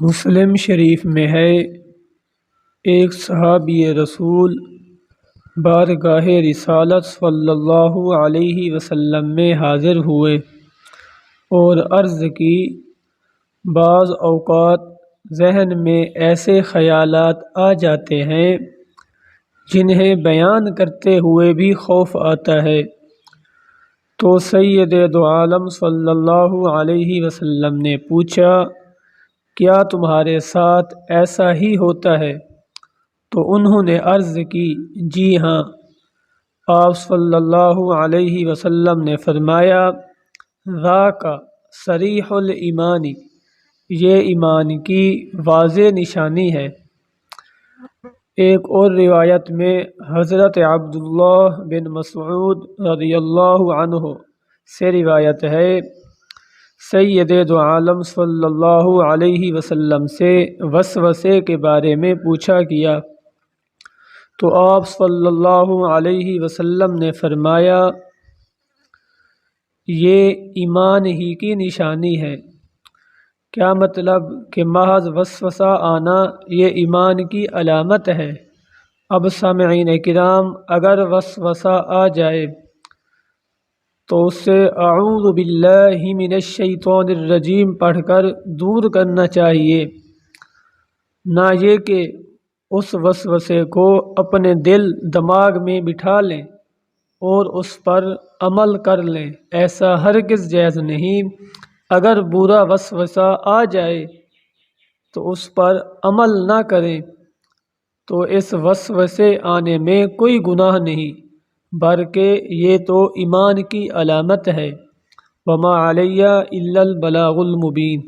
مسلم شریف میں ہے، ایک صحابی رسول بارگاہ رسالت صلی اللہ علیہ وسلم میں حاضر ہوئے اور عرض کی، بعض اوقات ذہن میں ایسے خیالات آ جاتے ہیں جنہیں بیان کرتے ہوئے بھی خوف آتا ہے۔ تو سید دو عالم صلی اللہ علیہ وسلم نے پوچھا، کیا تمہارے ساتھ ایسا ہی ہوتا ہے؟ تو انہوں نے عرض کی، جی ہاں۔ آپ صلی اللہ علیہ وسلم نے فرمایا، ذاک صریح الایمان، یہ ایمان کی واضح نشانی ہے۔ ایک اور روایت میں حضرت عبداللہ بن مسعود رضی اللہ عنہ سے روایت ہے، سید دو عالم صلی اللہ علیہ وسلم سے وسوسے کے بارے میں پوچھا گیا تو آپ صلی اللہ علیہ وسلم نے فرمایا، یہ ایمان ہی کی نشانی ہے۔ کیا مطلب کہ محض وسوسہ آنا یہ ایمان کی علامت ہے؟ اب سامعین کرام، اگر وسوسہ آ جائے تو اسے اعوذ باللہ من الشیطان الرجیم پڑھ کر دور کرنا چاہیے، نہ یہ کہ اس وسوسے کو اپنے دل دماغ میں بٹھا لیں اور اس پر عمل کر لیں۔ ایسا ہرگز جائز نہیں۔ اگر برا وسوسہ آ جائے تو اس پر عمل نہ کریں تو اس وسوسے آنے میں کوئی گناہ نہیں، بلکہ یہ تو ایمان کی علامت ہے۔ وما علیہ الا البلاغ المبین۔